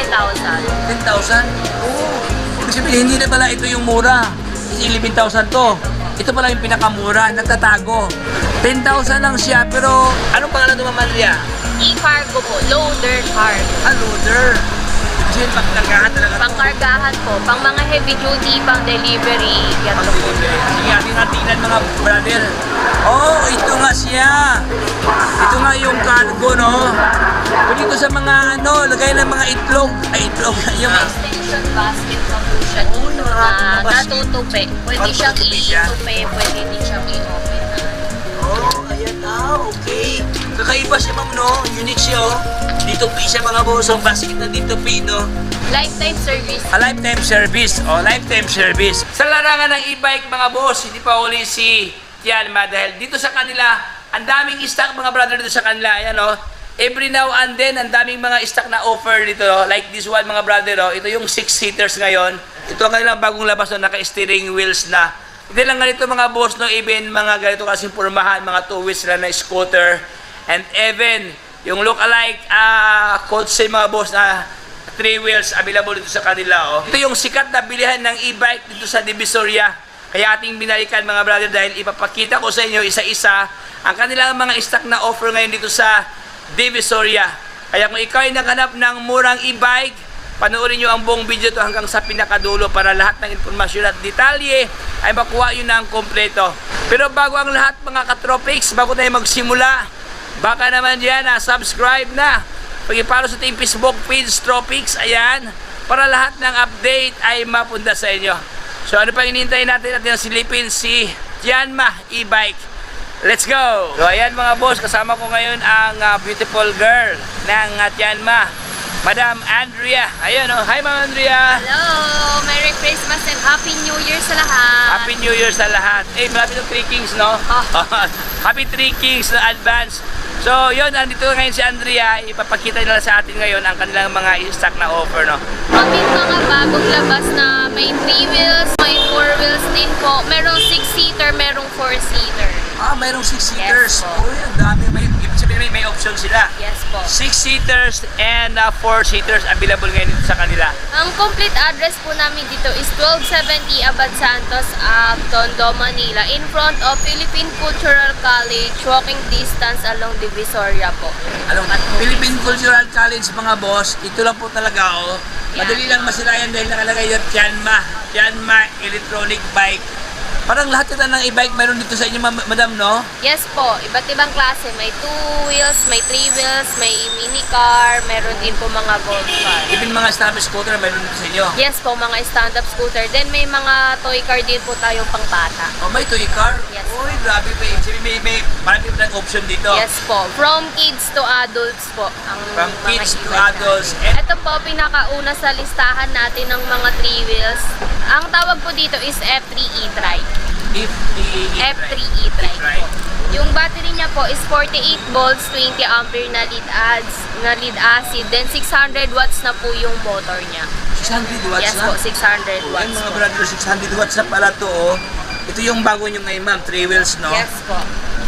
10,000. 10,000? Oo. Ibig sabihin, hindi na pala ito yung mura. 11,000 to. Ito pala yung pinakamura, nagtatago. 10,000 lang siya, pero anong pangalan ito, Ma'am Andrea? E-cargo po, loader cargo. Loader. Kasi yung pangkargahan talaga ito. Pangkargahan po, pang mga heavy duty, pang delivery. Yan po. Sige, ating natingnan mga brother. Oh, ito nga siya. Ito nga yung cargo, no? Pwede ito sa mga lagay ng mga itlog. Ay, itlog. Yung Extension basket pa po siya Oh, dito yung na basket. natutupi. Pwede siyang Matutupi siya. i-tupi, pwede din siyang i-open na. oh, ayan okay. Kakaiba siya, ma'am, no? Unique siya, oh. Dito pi siya, mga boss. Ang basket na dito pi, no? Lifetime service. A lifetime service. Oh, lifetime service. Sa larangan ng e-bike, mga boss, hindi pa uli si Tianma dahil dito sa kanila, ang daming stock, mga brother, dito sa kanila. Ayan, oh. Every now and then, ang daming mga stock na offer dito, oh. Like this one, mga brother, oh. Ito yung 6-seaters ngayon. Ito ang kanilang bagong labas, no? Naka-steering wheels na. Hindi lang ganito, mga boss, no? Even mga ganito kasing pormahan, mga 2 wheels na scooter. And even, yung look-alike kotse, mga boss, na 3 wheels available dito sa kanila. Oh. Ito yung sikat na bilihan ng e-bike dito sa Divisoria. Kaya ating binalikan, mga brother, dahil ipapakita ko sa inyo isa-isa ang kanilang mga stock na offer ngayon dito sa Divisoria. Kaya kung ikaw ay naghanap ng murang e-bike, panoorin nyo ang buong video to hanggang sa pinakadulo para lahat ng informasyon at detalye ay makuha yun na ang kompleto. Pero bago ang lahat, mga katropics, bago tayo magsimula, baka naman dyan subscribe na. Pag-ipalo sa ating Facebook page, Tropics, ayan, para lahat ng update ay mapunta sa inyo. So ano pang hinihintay natin silipin si Tianma e-bike. Let's go! So ayan, mga boss, kasama ko ngayon ang beautiful girl ng Tianma, Madam Andrea. Ayan, oh. Hi, Ma'am Andrea. Hello! Merry Christmas and Happy New Year sa lahat! Happy New Year sa lahat. Eh, malapit ng 3 Kings, no? Happy 3 Kings na advance. So, yun, andito ngayon si Andrea. Ipapakita nila sa atin ngayon ang kanilang mga stock na offer, no? Kaming mga bagong labas na may 3 wheels, may 4 wheels din po. Merong 6-seater, merong 4-seater. Mayroong 6-seaters. Yes, po. Oh, yan, dami. May option sila. Yes po. 6-seaters and 4-seaters available ngayon dito sa kanila. Ang complete address po namin dito is 1270 Abad Santos, Tondo, Manila. In front of Philippine Cultural College, walking distance along Divisoria po. Philippine Cultural College, mga boss, ito lang po talaga, oh. Madali lang masirayan dahil nakalagay yung Tianma Electronic Bike. Parang lahat ito ng e-bike mayroon dito sa inyo, madam, no? Yes po, iba't ibang klase. May 2 wheels, may 3 wheels, may mini car, meron din po mga golf car. Even mga stop scooter mayroon dito sa inyo. Yes po, mga stand-up scooter. Then may mga toy car din po tayo pang bata. Oh, may toy car? Yes. Uy, grabe pa. May marami pa ng option dito. Yes po, from kids to adults po. Ang From mga kids to e-bike adults. natin. Ito po, pinakauna sa listahan natin ng mga 3 wheels. Ang tawag po dito is F3 e-trike. F3 e-trike po. Yung battery niya po is 48 volts, 20 ampere na lead acid. Then 600 watts na po yung motor niya. 600 watts Yes na? po, 600 watts Yan, mga po. brother, 600 watts na pala to, oh. Ito yung bago nyo ngayon, ma'am, 3 wheels, no? Yes po.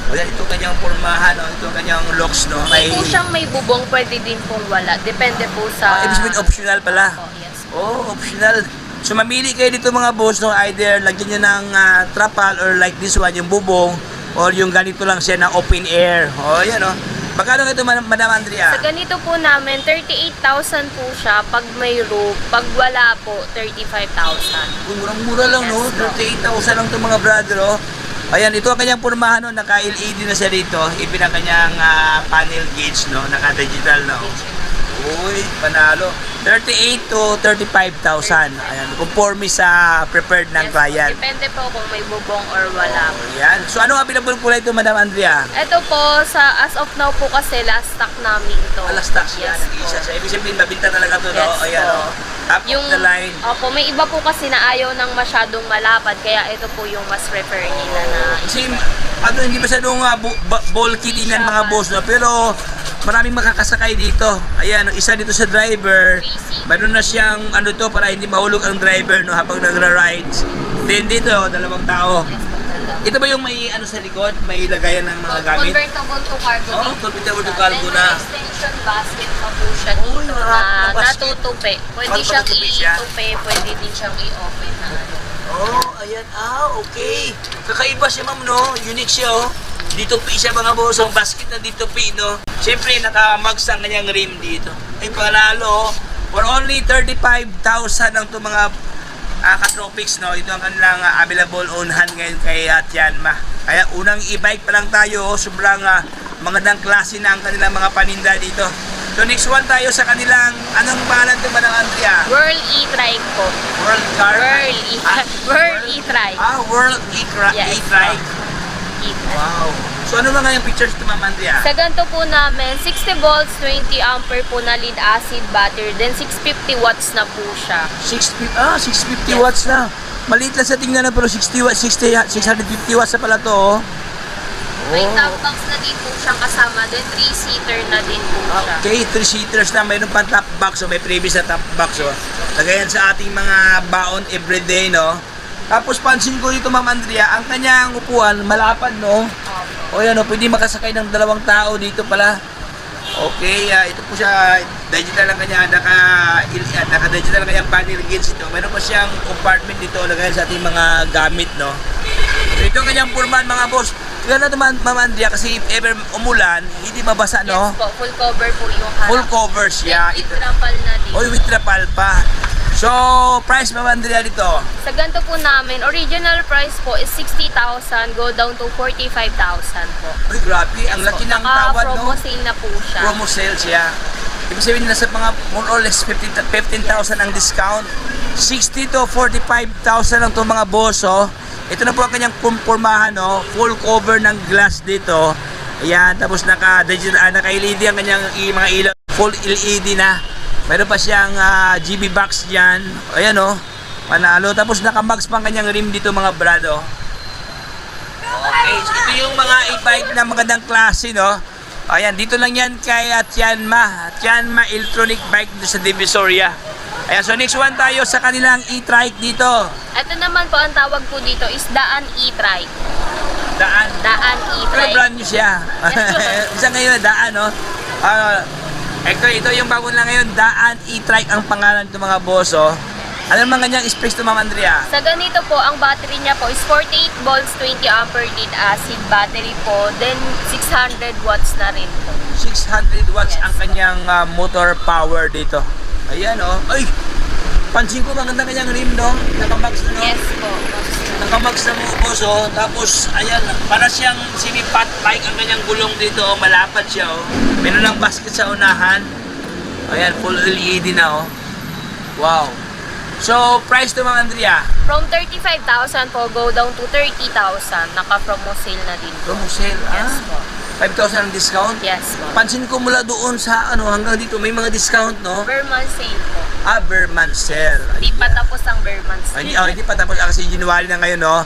O yan, ito kanyang pormahan, no? Ito kanyang locks, no? May po siyang may bubong, pwede din pong wala. Depende po sa... Ibig sabihin, optional pala. Po, yes po. Oh, optional. So mamili kayo dito, mga boss, no? Either lagyan nyo ng trapal or like this one, yung bubong, or yung ganito lang siya na open air. Oh, yan, oh. Magkano ito, Madam Andrea? Sa ganito po namin, 38,000 po siya pag may roof. Pag wala po, 35,000. Murang-mura lang, no? 38,000 lang ito, mga brother, oh. Ayan, ito ang kanyang pormahan, no? Naka-LED na siya dito. Even ang kanyang panel gauge, no? Naka-digital, no? Uy, panalo. 38 to 35,000. Ayan, conforme sa prepared ng Yes, client. depende po kung may bubong or wala. Ayan. So, anong available kulay ito, Madam Andrea? Ito po, as of now po kasi last stock namin ito. Alas tax yan. Yes po. Isa siya. Ibig sabihin, mabinta talaga ito, no? Yes Ayan, po. oh. Top of the line. Opo, may iba po kasi na ayaw ng masyadong malapad, kaya ito po yung mas prefer nila na Kasi, hindi masyadong bulky tingnan, mga boss, no? Pero, maraming makakasakay dito. Ayan, isa dito sa driver. Mayroon na siyang ano to para hindi mahulog ang driver, no, habang nagra-rides. Then dito, dalawang tao. Ito ba yung may ano sa likod? May lagayan ng mga gamit? Convertible to cargo Oo, din po convertible to siya. cargo Then, na. may extension basket pa po siya Oh, dito yung harap na na basket. natutupi. Pwede Paano siyang matutupi siya? i-tupi, pwede din siyang i-open na ano. Oh, ayan. Okay. Kakaiba siya, ma'am, no? Unique siya, oh. Dito pi siya, mga boss. Ang basket na dito pi, no? Siyempre, nakamags ang kanyang rim dito. Ay, panalo, oh. For only 35,000 ang ito mga Katropics, no? Ito ang kanilang available on hand ngayon kay Tianma. Kaya unang e-bike pa lang tayo, oh. Sobrang magandang klase na ang kanilang mga paninda dito. So next one tayo sa kanilang, anong pangalan ito ba ng Andrea? World e-trike po. World Car? World e-trike. World e-trike. Yes. E-trike. E-trike. Wow. So ano mga yung pictures ito, Ma'am Andrea? Sa ganito po namin, 60 volts, 20 ampere po na lead acid battery. Then 650 watts na po siya. 650 watts na. Maliit lang sa tingnan na pero 650 watts na pala to, oh. May top box na din po siyang kasama. Then 3-seater na din po siya. Okay, 3-seaters na. Mayroon pang top box, so may previous na top box, oh. Lagayan sa ating mga baon everyday, no? Tapos pansin ko dito, Ma'am Andrea, ang kanyang upuan, malapad, no? O yan, no? Pwede makasakay ng 2 tao dito pala. Okay, ito po siya, digital lang kanya, naka-digital lang kanyang panel gauge ito. Mayroon pa siyang compartment dito, lagayan sa ating mga gamit, no? So ito ang kanyang purman, mga boss. Kaya naman, Ma'am Andrea, kasi if ever umulan, hindi mabasa, no? Yes po, full cover po yung harap. Full cover siya. With trapal na din. Oy, with trapal pa. So, price, Ma'am Andrea, dito? Sa ganito po namin, original price po is 60,000, go down to 45,000 po. Ay, grabe. Ang laki ng tawad, no? Naka-promo sale na po siya. Promo sale siya. Ibig sabihin nasa mga more or less 15,000 ang discount. 60 to 45,000 lang itong mga boss, oh. Ito na po ang kanyang pormahan, no? Full cover ng glass dito. Ayan, tapos naka-LED ang kanyang mga ilaw. Full LED na. Meron pa siyang GB box dyan. Ayan, oh. Panalo. Tapos naka-mags pa ang kanyang rim dito, mga brado. Okay, so ito yung mga e-bike na magandang klase, no? Ayan, dito lang yan kay Tianma. Tianma Electronic Bike dito sa Divisoria. Ayan, so next one tayo sa kanilang e-trike dito. Ito naman po, ang tawag po dito is Daan e-trike. Daan. Daan Pero e-trike. brand new siya. Isa ngayon, Daan, no? Ito yung bago lang ngayon, Daan e-trike ang pangalan ng mga boss, oh. Ano mga ganyang specs to, Ma'am Andrea? Sa ganito po, ang battery niya po is 48 volts, 20 ampere lead acid battery po. Then 600 watts na rin po. 600 watts Yes, ang kanyang motor power dito. Ayan, oh. Ay! Pansin ko, maganda kanyang rim, no? Nakamags na, no? Yes po. Nakamags na mo, boss, oh. Tapos, ayan, para siyang semi-fat bike ang kanyang gulong dito, oh. Malapad siya, oh. Meron ng basket sa unahan. Ayan, full LED na, oh. Wow. So, price to, Ma'am Andrea? From 35,000 po, go down to 30,000. Naka-promo sale na din po. Promo sale, Yes po. 5,000 ang discount? Yes po. Pansin ko mula doon sa hanggang dito may mga discount, no? Berman sale po. Berman sale. Di pa tapos ang Berman sale. Hindi pa tapos kasi January na ngayon, no?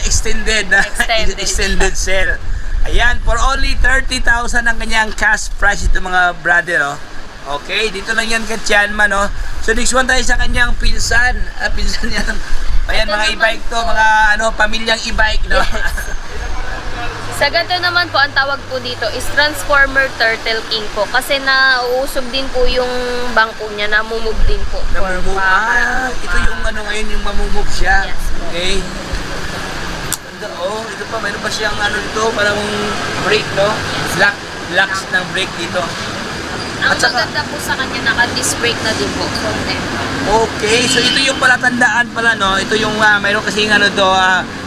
Extended na Extended. extended sale. Ayan, for only 30,000 ang kanyang cash price ito, mga brother, no? Okay, dito lang yan kay Tianma, no? So next one tayo sa kanyang pinsan. Pinsan yan. Ayan, Ito mga naman e-bike to, po. mga pamilyang e-bike, no? Sa ganito naman po, ang tawag po dito is Transformer Turtle King po. Kasi nauusog din po yung bangko niya, namumove din po. Namumove. Ito yung ngayon yung mamumove siya. Yes po. Okay. Ganda, oh. Ito pa, mayroon pa siyang dito, parang brake, no? Locks ng brake dito. Ang At saka- maganda po sa kanya, naka-disc brake na din po. Okay, so ito yung palatandaan pala, no? Ito yung, mayroon kasi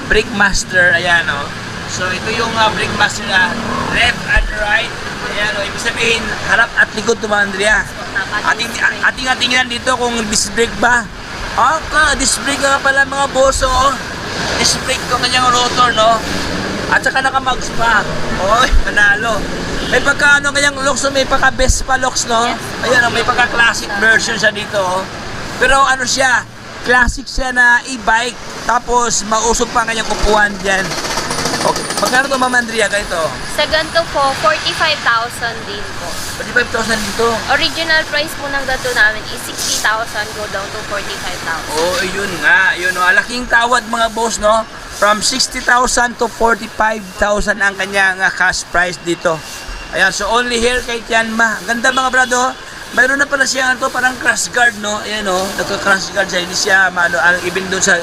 brake master, ayan, no? So ito yung brake master na left and right. Ayan, no? Ibig sabihin, harap at likod to, Ma'am Andrea. Ating dito kung disc brake ba. Disc brake nga pala, mga boss, oh. Disc brake to kanyang rotor, no? At saka nakamags pa. Oy, panalo. May kanyang locks, may pagka-best pa locks, no? Yes. Ayan, may pagka-classic version siya dito, oh. Pero ano siya, classic siya na e-bike, tapos mausog pa ang kanyang upuan dyan. Okay, magkano to, Ma'am Andrea, ganito? Sa ganito po, 45,000 din po. 45,000 dito. Original price po ng ganito namin is 60,000, go down to 45,000. Oh, yun nga. Yun, no? Laking tawad, mga boss, no? From 60,000 to 45,000 ang kanyang cash price dito. Ayan, so only here kay Tianma. Ganda mga brado. Mayroon na pala siya to parang crash guard, no? Ayan, no? Nagka-crash guard siya. Hindi siya, even doon sa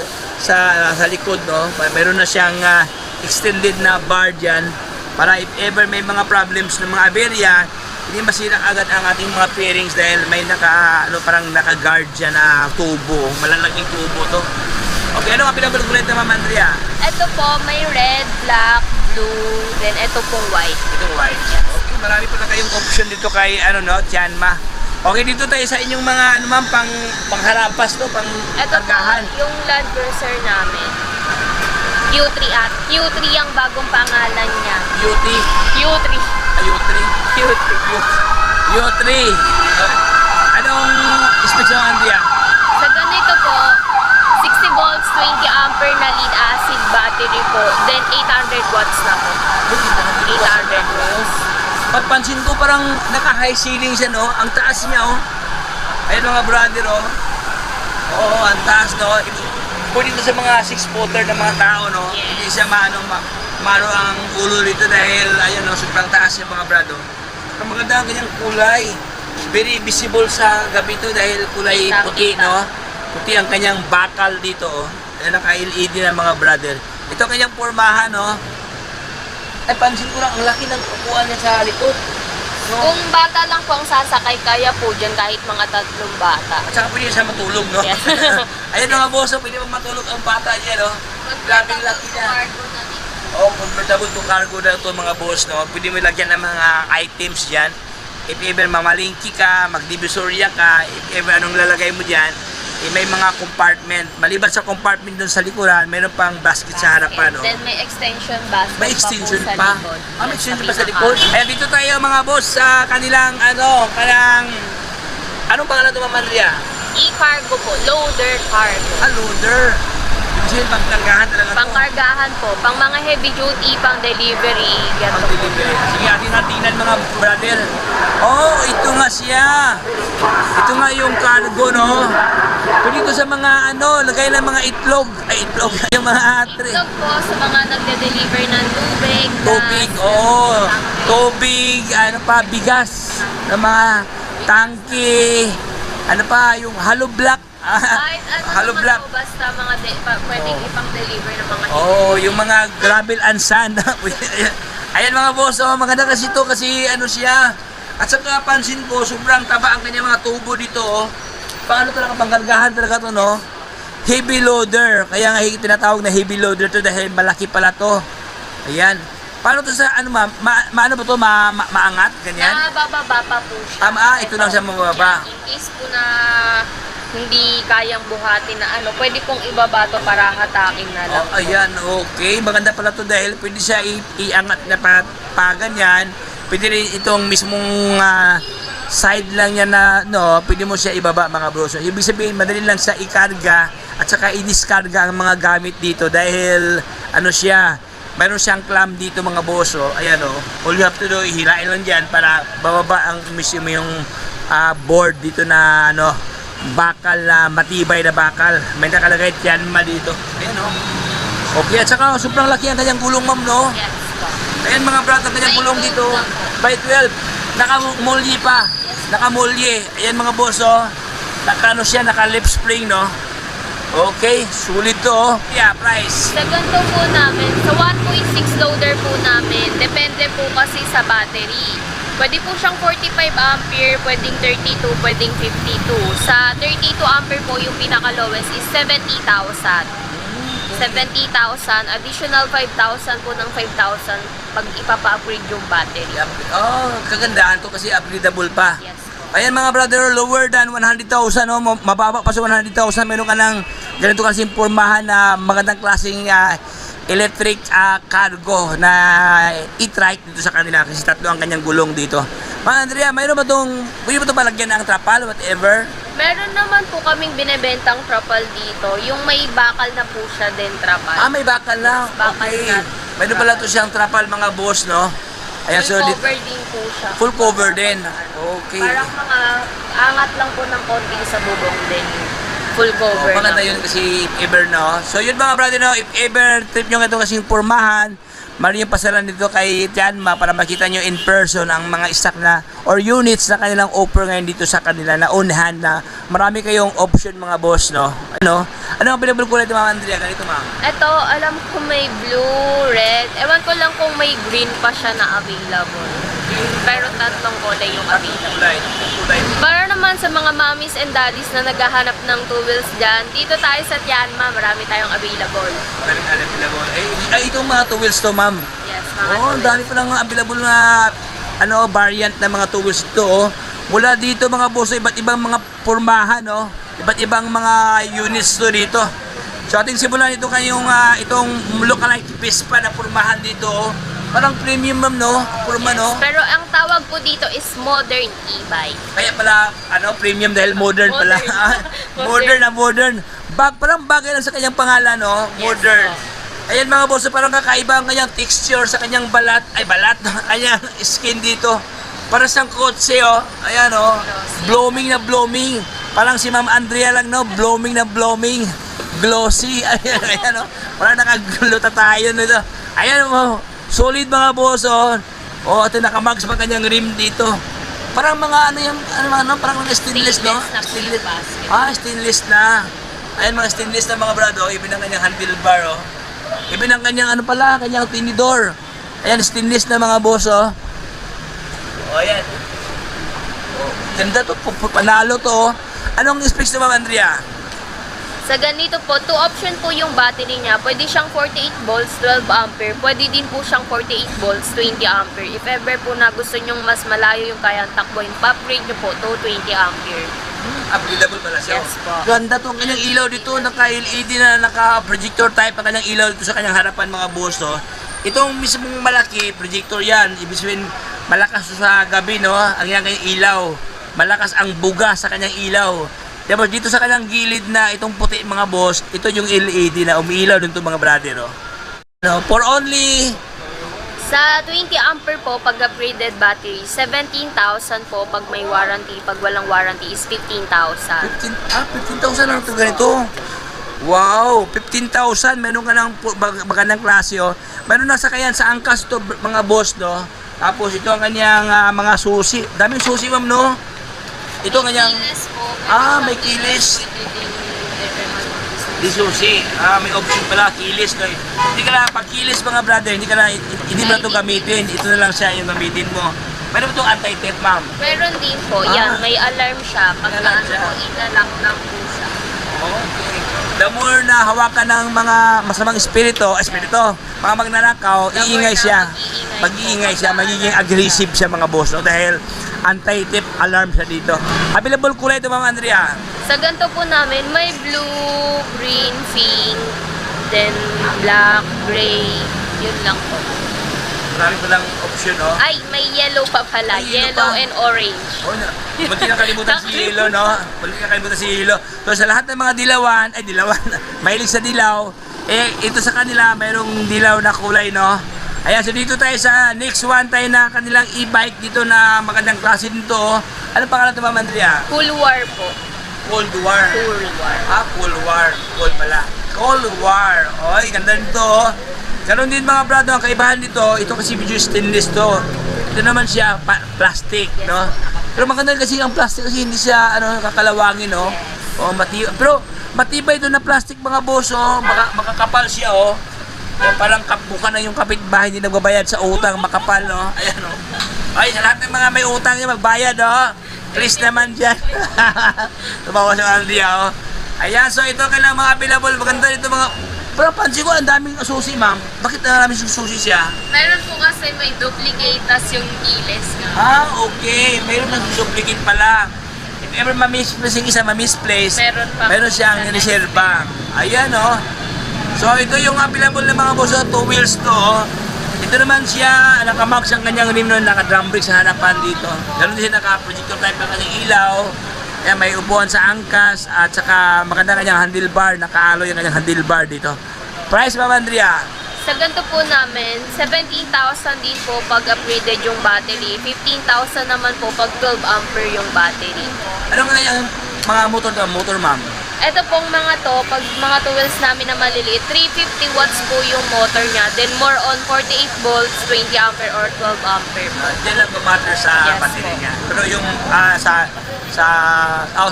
likod, no? Mayroon na siyang extended na bar dyan. Para if ever may mga problems ng mga aberya, hindi masira agad ang ating mga fairings dahil may parang naka-guard dyan na tubo. Malalaking tubo to. Okay, ano ang pinabalik na Ma'am Andrea? Ito po, may red, black, blue, then ito pong white. Itong white. Okay, marami pala kayong option dito kay Tianma. Okay, dito tayo sa inyong mga pangharampas to, Ito po, pangkargahan. yung Land Cruiser namin. Q3 at Q3 ang bagong pangalan niya. UT. Q3. U3. U3. Anong specs ng Andrea? Sa ganito po, 60 volts, 20 ampere na lead acid battery po. Then 800 watts na po. 800 watts. Pagpansin ko parang naka-high ceiling siya, no? Ang taas niya, oh. Ayun mga brother, oh. Oo, ang taas, no? Pwede ito sa mga 6-footer na mga tao, no? Yes. Hindi siya mano ang ulo rito dahil, ayun, no? Sobrang taas niya mga brado. Ang maganda ang kanyang kulay. Very visible sa gabi to dahil kulay puti, no? Puti ang kanyang bakal dito, oh. Ayan, naka-LED na mga brother. Ito ang kanyang pormahan, no? Ay, pansin ko lang, ang laki ng upuan niya sa likod. No? Kung bata lang po ang sasakay, kaya po dyan kahit mga 3 bata. At saka pwede siya matulog, no? Yes. Ayan mga boss, pwede mo matulog ang bata niya, no? Grabe laki niya. Oh, convertible to cargo na ito mga boss, no? Pwede mo lagyan ng mga items dyan. If ever mamalingki ka, magdivisorya ka, if ever anong lalagay mo dyan, may mga compartment. Maliban sa compartment dun sa likuran, mayroon pang basket sa harapan, no? Then may extension basket May extension pa po sa pa. likod. May extension pa sa likod. Ayan, dito tayo mga boss sa kanilang, anong pangalan ito, Ma'am Andrea? E-cargo po, loader cargo. Loader. Kasi pangkargahan talaga ito. Pangkargahan po, pang mga heavy duty, pang delivery, ganito po. Pang-delivery. Sige, atin natingnan mga brother. Oh, ito nga siya. Ito nga yung cargo, no? Pwede ito sa mga, lagay ng mga itlog. Ay, itlog. Yung mga atre. Itlog po sa mga nagde-deliver ng tubig, Tubig, gas, oo. tangke. Tubig, bigas. Ng mga tangke. Yung hollow block. Kahit ano Hollow naman block. po, basta mga pwedeng ipang-deliver ng mga Yung mga gravel and sand. Ayan mga boss, maganda kasi ito kasi siya. At saka pansin ko, sobrang taba ang kanya mga tubo dito, oh. Paano talaga, pangkargahan talaga to, no? Heavy loader. Kaya nga tinatawag na heavy loader to dahil malaki pala to. Ayan. Paano to sa, maano ba to? Maangat? Ganyan? Bababa pa po siya. Ito lang siya mababa. In case po na hindi kayang buhatin na pwede pong ibaba to para hatakin na lang. Oh, ayan, okay. Maganda pala to dahil pwede siya iangat na pa ganyan. Pwede rin itong mismong side lang yan na, pwede mo siya ibaba mga bro. So, ibig sabihin, madali lang siya ikarga at saka i-discarga ang mga gamit dito dahil, mayroon siyang clamp dito mga boss. Ayan, all you have to do, ihilain lang dyan para bababa ang mismo yung board dito na, bakal na matibay na bakal. May nakalagay Tianma dito. Ayan, okay, at saka sobrang laki ang kanyang gulong, ma'am, no? Yes po. Ayan mga brad, ang kanyang gulong dito. By 12. Nakamulye pa. Nakamulye. Ayan mga boss, siya, naka-lip spring, no? Okay, sulit to, Yeah, price. Sa ganito po namin, sa 1.6 loader po namin, depende po kasi sa battery. Pwede po siyang 45 ampere, pwedeng 32, pwedeng 52. Sa 32 ampere po yung pinaka-lowest is 70,000. 70,000, additional 5,000 po ng 5,000 pag ipapa-upgrade yung battery. Kagandahan to kasi upgradable pa. Yes po. Ayan mga brother, lower than 100,000, mababa pa sa 100,000, meron ka ng ganito kasing pormahan na magandang klaseng electric cargo na e-trike dito sa kanila kasi 3 ang kanyang gulong dito. Ma'am Andrea, pwede ba ito palagyan ng trapal, whatever? Meron naman po kaming binebentang trapal dito. Yung may bakal na po siya din trapal. May bakal na. Bakal Okay. na. Pwede pala ito siyang trapal mga boss, no? Ayan, Full so, cover din po siya. full cover din. Okay. Parang mga angat lang po ng konti sa bubong din. full cover Maganda na. yun kasi if ever, no? So yun mga brother, no? If ever trip nyo ito kasing pormahan, mali yung pasalan dito kay Tianma para makita nyo in person ang mga stock na or units na kanilang offer ngayon dito sa kanila na on-hand na marami kayong option mga boss, no? Ano ang available ko nito, Ma'am Andrea? Ganito, ma'am. Ito, alam ko may blue, red. Ewan ko lang kung may green pa siya na available. Pero tatlong kulay yung available. Kulay. Para naman sa mga mommies and daddies na naghahanap ng two wheels dyan, dito tayo sa Tianma, marami tayong available. Maraming available. Ay, itong mga two wheels to, ma'am. Yes, mga Oo, ang dami pa lang available na variant ng mga two wheels ito. Oh. Mula dito mga boss, iba't ibang mga pormahan, no? Iba't ibang mga units to dito. So ating simulan ito kayong itong lookalike Vespa na pormahan dito. Oh. Parang premium, ma'am, no? Porma, no? Pero ang tawag po dito is modern e-bike. Kaya pala, premium dahil modern pala. Modern. modern. Parang bagay lang sa kanyang pangalan, no? Modern. Yes, Ayan mga boss, parang kakaiba ang kanyang texture sa kanyang balat, kanyang skin dito. Para siyang kotse, oh. Ayan, oh. Blooming na blooming. Parang si Ma'am Andrea lang, no? Blooming na blooming. Glossy. Ayan, oh. Parang nakagluta tayo nito. Ayan, oh. Solid mga boss, oh. Oh, ito nakamags pa kanyang rim dito. Parang mga parang mga stainless, no? Stainless na basket. Stainless na. Ayan mga stainless na mga brado, even ang kanyang handlebar, oh. Even ang kanyang kanyang tinidor. Ayan, stainless na mga boss, oh. Oh, ayan. Oh, ganda to, panalo to, oh. Anong specs na, Ma'am Andrea? Sa ganito po, 2 option po yung battery niya. Pwede siyang 48 volts, 12 ampere. Pwede din po siyang 48 volts, 20 ampere. If ever po na gusto nyong mas malayo yung kayang takboin, pa-upgrade nyo po to 20 ampere. Upgradable pala siya. Yes po. Ganda to ang kanyang ilaw dito, naka-LED na naka-projector type ang kanyang ilaw dito sa kanyang harapan mga boss, no? Itong mismong malaki, projector yan. Ibig sabihin, malakas sa gabi, no? Ang kanyang ilaw. Malakas ang buga sa kanyang ilaw. Tapos dito sa kanyang gilid na itong puti mga boss, ito yung LED na umiilaw dito mga brother, no? No, for only Sa 20 ampere po, pag upgraded battery, 17,000 po. Pag may warranty, pag walang warranty is 15,000. 15,000 lang ito ganito. Wow, 15,000. Meron ka ng magandang klase, oh. Meron na sakayan sa angkas to mga boss, no? Tapos ito ang kanyang mga susi. Daming susi, ma'am, no? Ito ang kanyang Kilis po. may kilis. Di susi. May option pala, kilis, no? Hindi ka na, pag kilis mga brother, hindi mo na ito gamitin. Ito na lang siya yung gamitin mo. Meron itong anti-theft, ma'am. Meron din po. Yan, may alarm siya. Pagka Alarm siya. ilalak lang po siya. Okay. The more na hawakan ng mga masamang espiritu, mga magnanakaw, iingay siya. Mag-iingay siya, magiging aggressive siya mga boss, no? Dahil anti-theft alarm siya dito. Available kulay ito, Ma'am Andrea. Sa ganito po namin, may blue, green, pink, then black, gray, yun lang po. Marami pa lang option, oh. Ay, may yellow pa pala. May yellow Yellow pa. and orange. Oh, munti na kalimutan si Yelo, no? Munti na kalimutan si Yelo. So, sa lahat ng mga dilawan, mahilig sa dilaw, ito sa kanila, mayroong dilaw na kulay, no? Ayan, so dito tayo sa next one tayo na kanilang e-bike dito na magandang klase dito, oh. Ano pangalan ito, Ma'am Andrea? Cool War po. Cold War. Cool War. Cold War. Cold pala. Cold War. Oy, ganda nito, oh. Ganon din mga brado, ang kaibahan dito, ito kasi medyo stainless to. Ito naman siya, plastic, no? Pero maganda kasi ang plastic kasi hindi siya kakalawangin, no? Oh, pero matibay doon na plastic mga boss, oh. Makakapal siya, oh. Parang buka na yung kapitbahay, hindi nagbabayad sa utang, makapal, no? Ayan, oh. Ay, sa lahat ng mga may utang niya, magbayad, oh. Please naman dyan. Tumawa sa Andrea, oh. Ayan, so ito kailang mga available. Maganda dito mga... Pero pansin ko, ang daming susi, ma'am. Bakit maraming susi siya? Meron po kasi may duplicate tas yung kilis nga. Okay. Meron ng duplicate pala. If ever ma-misplace yung isa, ma-misplace, meron siyang reserva. Ayan, oh. So, ito yung available na mga boss, 2 wheels to, oh. Ito naman siya, naka-max ang kanyang rim nun, naka-drum brake sa harapan dito. Ganun din siya, naka-projector type ng kanyang ilaw. Ayan, may upuan sa angkas at saka maganda kanyang handlebar, naka-alloy yung kanyang handlebar dito. Price, Ma'am Andrea? Sa ganito po namin, 17,000 din po pag upgraded yung battery. 15,000 naman po pag 12 ampere yung battery. Ano nga yung mga motor, ma'am? Ito pong mga to, pag mga two wheels namin na maliliit, 350 watts po yung motor niya. Then more on 48 volts, 20 ampere or 12 ampere po. Diyan lang matter sa Yes battery po. niya. Pero yung sa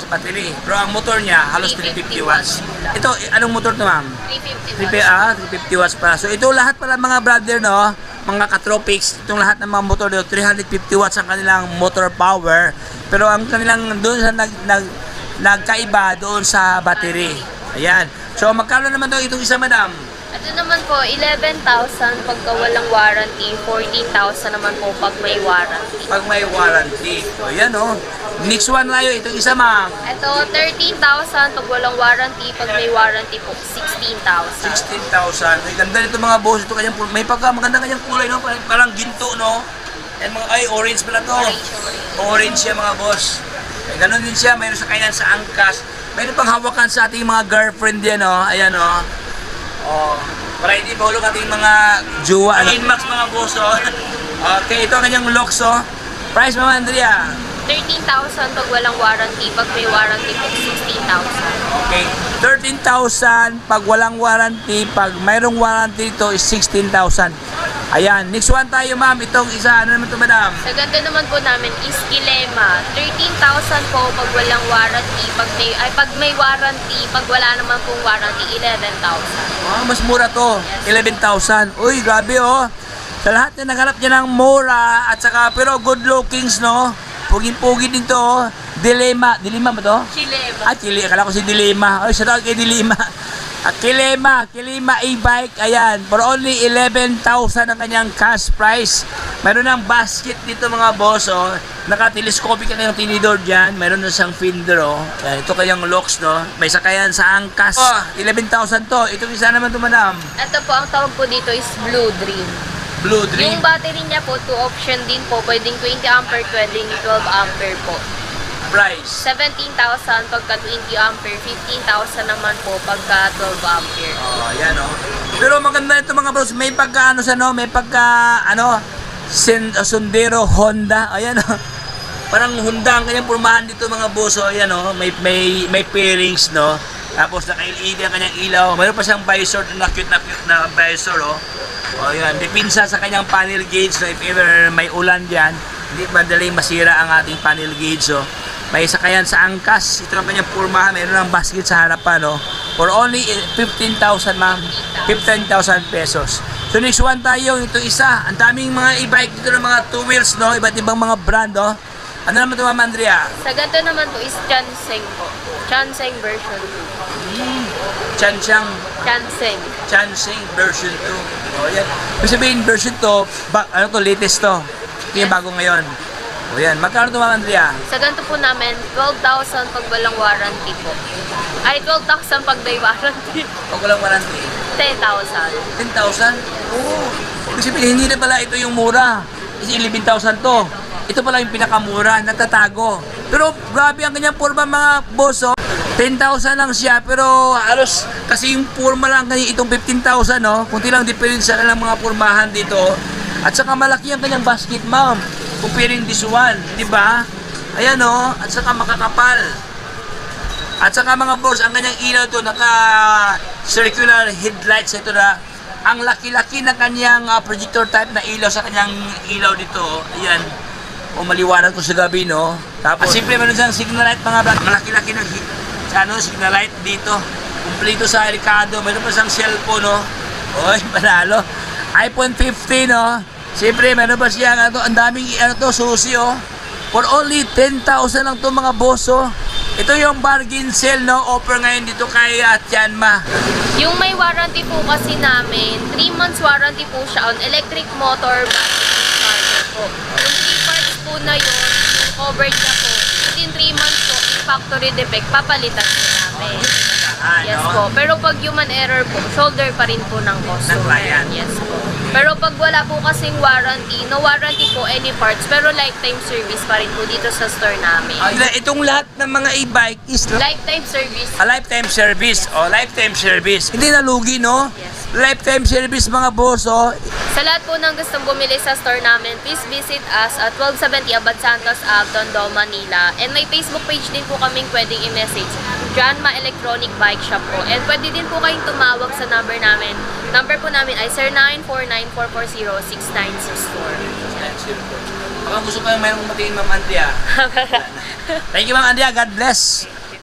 battery. Pero ang motor niya, halos 350 watts. Ito, anong motor to, ma'am? 350 watts. 350 watts pa. So ito lahat pala mga brother, no? Mga katropics, itong lahat ng mga motor dito, 350 watts ang kanilang motor power. Pero ang kanilang doon sa nagkaiba doon sa battery. Ayan. So magkano naman daw itong isa, madam? Ito naman po, 11,000 pagka walang warranty, 14,000 naman po pag may warranty. Pag may warranty. So ayan, oh. Next one tayo, itong isa, ma'am. Ito, 13,000 pag walang warranty, pag may warranty po, 16,000. 16,000. Ay, ganda nito mga boss. Ito kanyang may maganda kanyang kulay, no? Parang ginto, no? And mga orange pala to. Orange siya, mga boss. Ay, ganun din siya. Mayroon sa kainan sa angkas. Mayroon pang hawakan sa ating mga girlfriend yan, no? Ayan, no? Oh, para hindi mahulog ating mga jowa. Inmax, mga boss, oh. Okay, ito ang kanyang locks, oh. Price, Mama Andrea. 13,000 pag walang warranty, pag may warranty po, 16,000. Okay, 13,000 pag walang warranty, pag mayroong warranty ito is 16,000. Ayan, next one tayo, ma'am. Itong isa, ano naman ito, madam? Sa ganda naman po namin is Kilema. 13,000 po pag walang warranty, pag may warranty, pag wala naman pong warranty, 11,000. Oh, mas mura to, 11,000. Uy, grabe, oh. Sa lahat na naghanap niya ng mura at saka pero good lookings, no? Pugin-pugin din to, oh. Dilema ba to? Kilema. Chile, akala ko si Dilema. Ay, shout out kay Dilema. Kilema e-bike, ayan, for only 11,000 ang kanyang cash price. Mayroon ng basket dito, mga boss, oh. Naka-telescopic ang kanyang tinidor dyan. Mayroon na siyang fender, oh. Ayan, ito kanyang locks, no. May sakayan sa angkas. Oh, 11,000 to. Itong isa naman to, madam. Ito po, ang tawag po dito is Blue Dream. Blue Dream. Yung battery niya po, 2 option din po. Pwedeng 20 ampere, pwedeng 12 ampere po. Price. 17,000 pagka 20 ampere, 15,000 naman po pagka 12 ampere. Oh, ayan, oh. Pero maganda ito, mga bros. May pagka, Sundero Honda. Ayan, oh. Parang Honda ang kanyang pormahan dito, mga boss. Oh, ayan, oh. May pairings, no. Tapos naka-LED ang kanyang ilaw. Mayroon pa siyang visor na cute na visor, oh. O yan, dipinsa sa kanyang panel gauge, so if ever may ulan dyan, hindi madaling masira ang ating panel gauge. So, may sakayan sa angkas, ito ang kanyang purmahan, mayroon ng basket sa harapan, no? For only 15,000, ma'am, 15,000 pesos. So next one tayo, ito isa, ang daming mga e-bike dito ng mga two wheels, no? Iba't ibang mga brand, no? Ano naman ito, Ma'am Andrea? Sa ganito naman po is Chanseng po. Chanseng version 2. Chanseng version 2. O yan. Ibig sabihin version 2, latest to. Ito yung bago ngayon. O yan. Magkano ito, Ma'am Andrea? Sa ganito po namin, 12,000 pag walang warranty po. Ay, 12,000 pag may warranty. Pag walang warranty. 10,000. 10,000? Oo. Ibig sabihin, hindi na pala ito yung mura. Kasi 11,000 to. Ito pala yung pinakamura, nagtatago. Pero grabe ang kanyang forma, mga boss, oh. 10,000 lang siya, pero halos kasi yung forma lang kanya itong 15,000, no? Kunti lang diferensya lang mga formahan dito. At saka malaki ang kanyang basket, ma'am. Comparing this one, di ba? Ayan, oh. At saka makakapal. At saka, mga boss, ang kanyang ilaw to, naka-circular headlights ito na. Ang laki-laki ng kanyang projector type na ilaw sa kanyang ilaw dito. Ayan. O maliwanag ko sa gabi, no? Tapos, siyempre, meron siyang signal light, mga brad. Malaki-laki ng signal light dito. Kumplito sa Ricardo. Meron pa siyang cellphone, no? Oy, panalo. iPhone 15, no? Siyempre, meron pa siya, ang daming, susi, oh. For only 10,000 lang to, mga boss, oh. Ito yung bargain sale, no? Offer ngayon dito kay Tianma. Yung may warranty po kasi namin, 3 months warranty po siya on electric motor, battery, charger po. Yung 3 parts po na yun, yung covered niya po, within 3 months po, factory defect, papalitan po namin. Yes po. Pero pag human error po, shoulder pa rin po ng customer. Yes po. Pero pag wala po kasing warranty, no warranty po any parts, pero lifetime service pa rin po dito sa store namin. Itong lahat ng mga e-bike is Lifetime service. a lifetime service. O, lifetime service. Hindi nalugi, no? Yes Lifetime service mga boss, oh. Sa lahat po ng gustong bumili sa store namin, please visit us at 1270 Abad Santos Ave, Tondo, Manila. And may Facebook page din po kaming pwedeng i-message, Janma Electronic Bike Shop po. And pwede din po kayong tumawag sa number namin. Number po namin ay 0949-440-6964. Baka gusto ko yung mayroong matiin, Ma'am Andrea. Thank you, Ma'am Andrea. God bless.